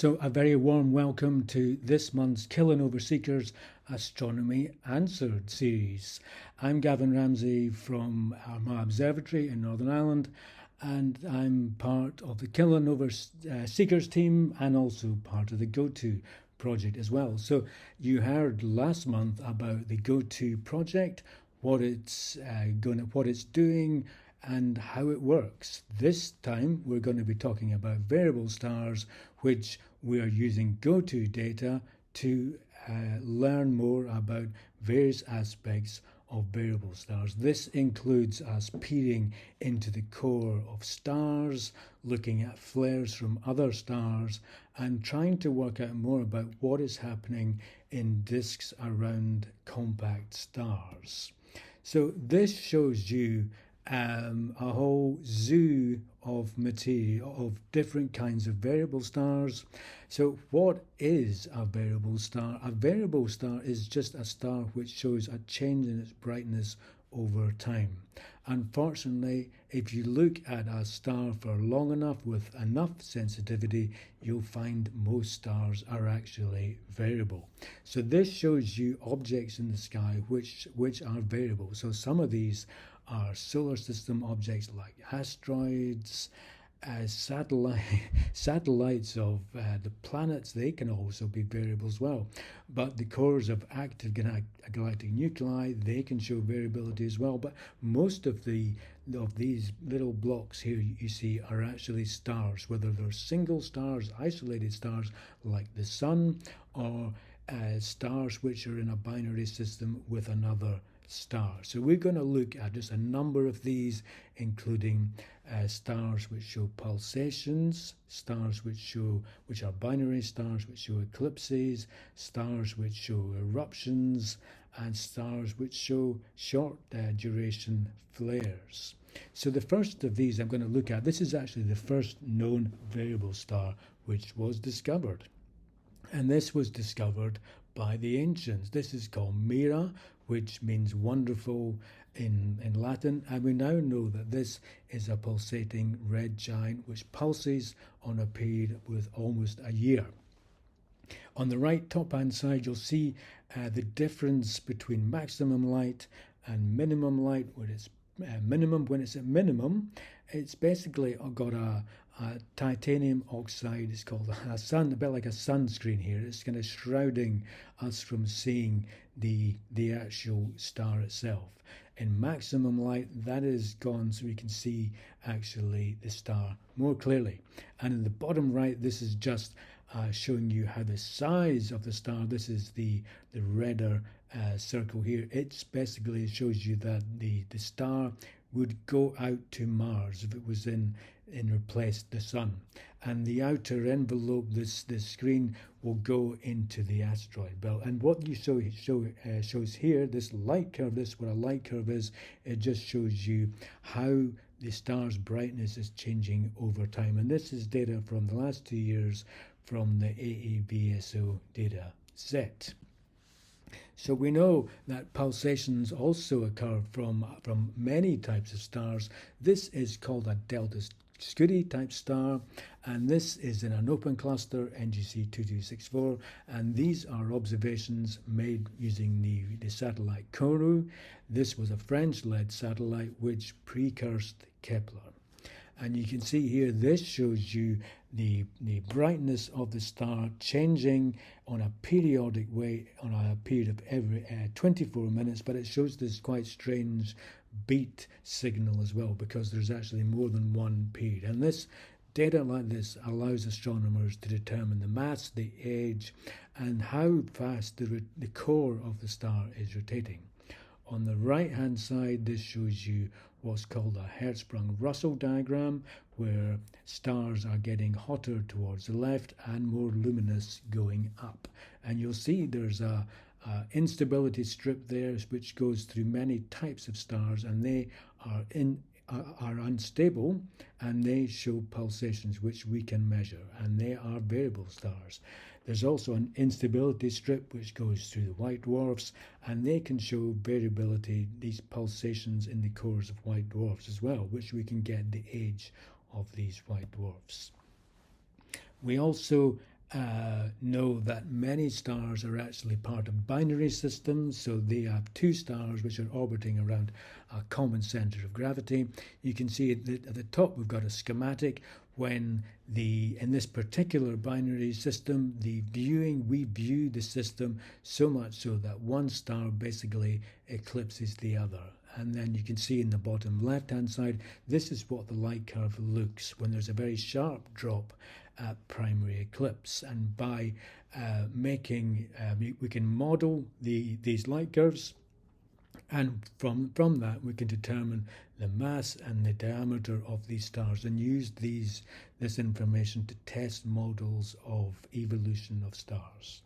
So a very warm welcome to this month's Kilonova Seekers Astronomy Answered series. I'm Gavin Ramsay from Armagh Observatory in Northern Ireland, and I'm part of the Kilonova Seekers team and also part of the GoTo project as well. So you heard last month about the GoTo project, what it's doing, and how it works. This time we're going to be talking about variable stars, which we are using GoTo data to learn more about various aspects of variable stars. This includes us peering into the core of stars, looking at flares from other stars, and trying to work out more about what is happening in disks around compact stars. So this shows you a whole zoo of material of different kinds of variable stars. So what is a variable star? A variable star is just a star which shows a change in its brightness over time. Unfortunately, if you look at a star for long enough with enough sensitivity, you'll find most stars are actually variable. So this shows you objects in the sky which are variable. So some of these are solar system objects like asteroids, satellites of the planets. They can also be variable as well. But the cores of active galactic nuclei, they can show variability as well. But most of these little blocks here you see are actually stars, whether they're single stars, isolated stars like the sun, or stars which are in a binary system with another star. So we're going to look at just a number of these, including stars which show pulsations, stars which are binary stars which show eclipses, stars which show eruptions, and stars which show short duration flares. So the first of these I'm going to look at, this is actually the first known variable star which was discovered. And this was discovered by the ancients. This is called Mira, which means wonderful in Latin. And we now know that this is a pulsating red giant which pulses on a period with almost a year. On the right top hand side, you'll see the difference between maximum light and minimum light. When it's at minimum, it's basically got a titanium oxide. It's called a bit like a sunscreen here. It's kind of shrouding us from seeing the actual star itself. In maximum light, that is gone, so we can see actually the star more clearly. And in the bottom right, this is just showing you how the size of the star. This is the redder circle here. It basically shows you that the star would go out to Mars if it was in replaced the sun, and the outer envelope, this screen, will go into the asteroid belt. And what you shows here, this light curve, this what a light curve is, it just shows you how the star's brightness is changing over time. And this is data from the last 2 years from the AAVSO data set. So we know that pulsations also occur from many types of stars. This is called a delta Scuti type star, and this is in an open cluster, NGC 2264, and these are observations made using the satellite Kourou. This was a French-led satellite which precursed Kepler. And you can see here, this shows you the brightness of the star changing on a periodic way, on a period of every 24 minutes, but it shows this quite strange beat signal as well, because there's actually more than one period. And this data like this allows astronomers to determine the mass, the age, and how fast the core of the star is rotating. On the right hand side, this shows you what's called a Hertzsprung-Russell diagram, where stars are getting hotter towards the left and more luminous going up. And you'll see there's a instability strip there which goes through many types of stars, and they are unstable, and they show pulsations which we can measure, and they are variable stars. There's also an instability strip which goes through the white dwarfs, and they can show variability, these pulsations in the cores of white dwarfs as well, which we can get the age of these white dwarfs. We also know that many stars are actually part of binary systems, so they have two stars which are orbiting around a common center of gravity. You can see at the top we've got a schematic. When in this particular binary system, we view the system so much so that one star basically eclipses the other. And then you can see in the bottom left-hand side, this is what the light curve looks when there's a very sharp drop at primary eclipse. And by we can model these light curves, and from that we can determine the mass and the diameter of these stars and use this information to test models of evolution of stars.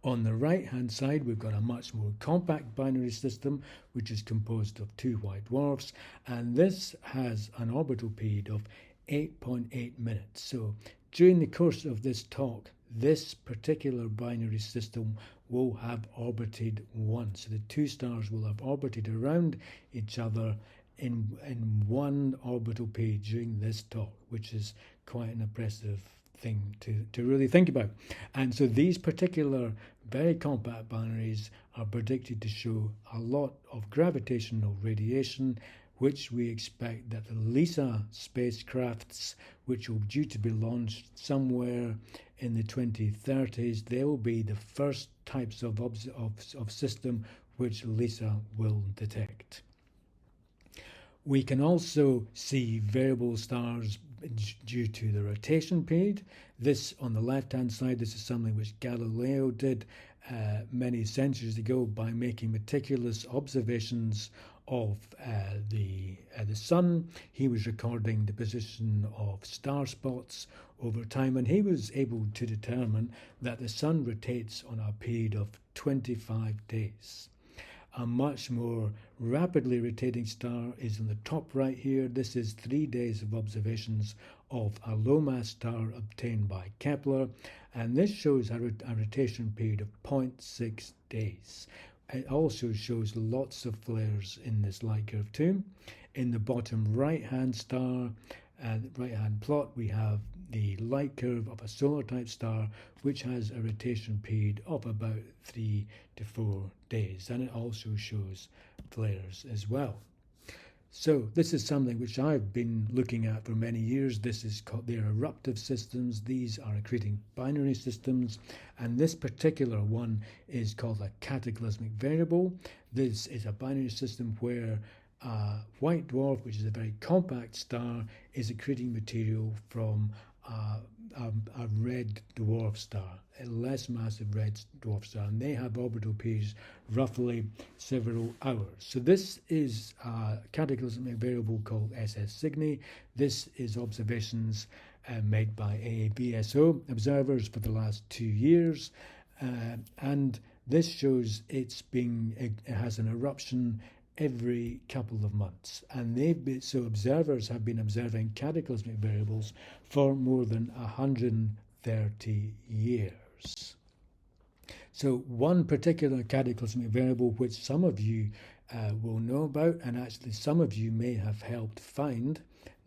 On the right-hand side, we've got a much more compact binary system, which is composed of two white dwarfs, and this has an orbital period of 8.8 minutes. So during the course of this talk, this particular binary system will have orbited once. So the two stars will have orbited around each other in one orbital period during this talk, which is quite an impressive thing to really think about. And so these particular very compact binaries are predicted to show a lot of gravitational radiation, which we expect that the LISA spacecrafts, which will be due to be launched somewhere in the 2030s, they will be the first types of system which LISA will detect. We can also see variable stars due to the rotation period. This, on the left-hand side, this is something which Galileo did many centuries ago by making meticulous observations of the sun. He was recording the position of star spots over time, and he was able to determine that the sun rotates on a period of 25 days. A much more rapidly rotating star is in the top right here. This is 3 days of observations of a low-mass star obtained by Kepler, and this shows a rotation period of 0.6 days. It also shows lots of flares in this light curve too. In the bottom right-hand right-hand plot, we have the light curve of a solar-type star, which has a rotation period of about 3 to 4 days, and it also shows flares as well. So this is something which I've been looking at for many years. This is called their eruptive systems. These are accreting binary systems, and this particular one is called a cataclysmic variable. This is a binary system where a white dwarf, which is a very compact star, is accreting material from a red dwarf star, a less massive red dwarf star, and they have orbital periods roughly several hours. So this is a cataclysmic variable called SS Cygni. This is observations made by AABSO observers for the last 2 years, and this shows it has an eruption every couple of months, and observers have been observing cataclysmic variables for more than 130 years. So one particular cataclysmic variable which some of you will know about, and actually some of you may have helped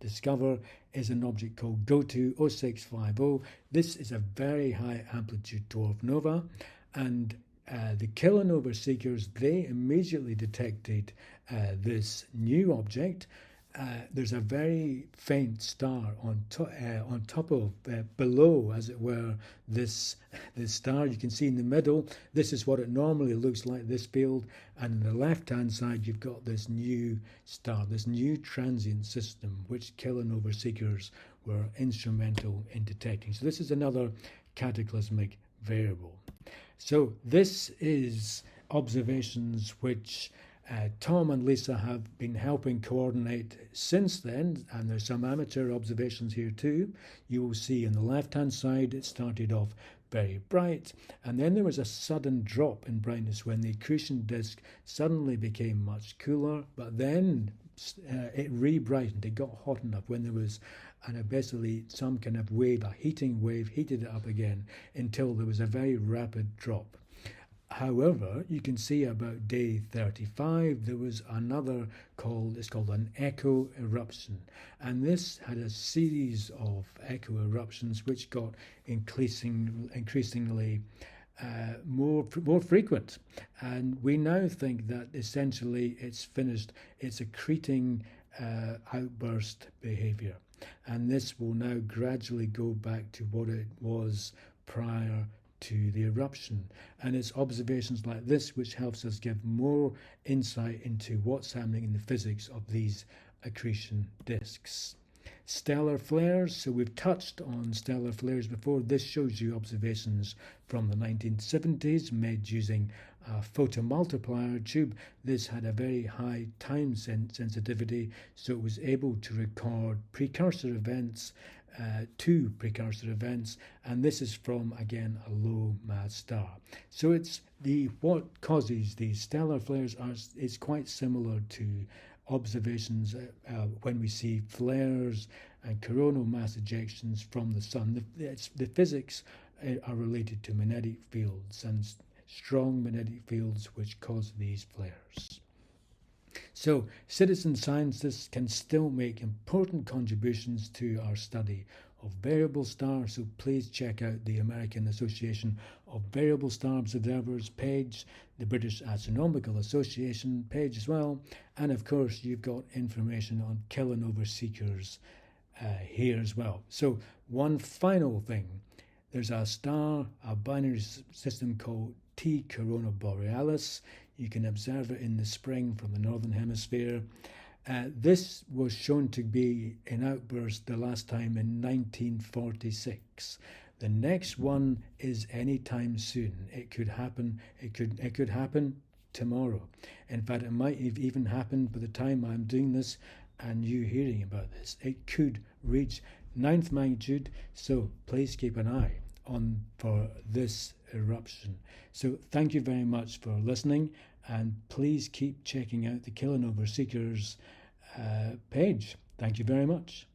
discover, is an object called GOTO 0650. This is a very high amplitude dwarf nova, and the Kilonova Seekers, they immediately detected this new object. There's a very faint star on top of, below, as it were, this star. You can see in the middle, this is what it normally looks like, this field, and on the left-hand side, you've got this new star, this new transient system, which Kilonova Seekers were instrumental in detecting. So this is another cataclysmic variable. So this is observations which Tom and Lisa have been helping coordinate since then, and there's some amateur observations here too. You will see on the left-hand side it started off very bright, and then there was a sudden drop in brightness when the accretion disk suddenly became much cooler, but then it re-brightened. It got hot enough when there was basically some kind of wave, a heating wave, heated it up again until there was a very rapid drop. However, you can see about day 35 there was another it's called an echo eruption, and this had a series of echo eruptions which got increasingly more frequent, and we now think that essentially it's finished. It's accreting outburst behaviour, and this will now gradually go back to what it was prior to the eruption. And it's observations like this which helps us give more insight into what's happening in the physics of these accretion disks. Stellar flares, so we've touched on stellar flares before. This shows you observations from the 1970s made using a photomultiplier tube. This had a very high time sensitivity, so it was able to record precursor events, two precursor events, and this is from, again, a low mass star. So it's what causes these stellar flares is quite similar to observations when we see flares and coronal mass ejections from the sun. The physics are related to magnetic fields and strong magnetic fields which cause these flares. So citizen scientists can still make important contributions to our study of variable stars, so please check out the American Association of Variable Star Observers page, the British Astronomical Association page as well, and of course you've got information on Kilonova Seekers here as well. So one final thing, there's a binary system called T Corona Borealis. You can observe it in the spring from the northern hemisphere. This was shown to be in outburst the last time in 1946. The next one is anytime soon. It could happen. It could happen tomorrow. In fact, it might have even happened by the time I'm doing this and you hearing about this. It could reach 9th magnitude. So please keep an eye on for this eruption. So thank you very much for listening, and please keep checking out the Kilonova Seekers page. Thank you very much.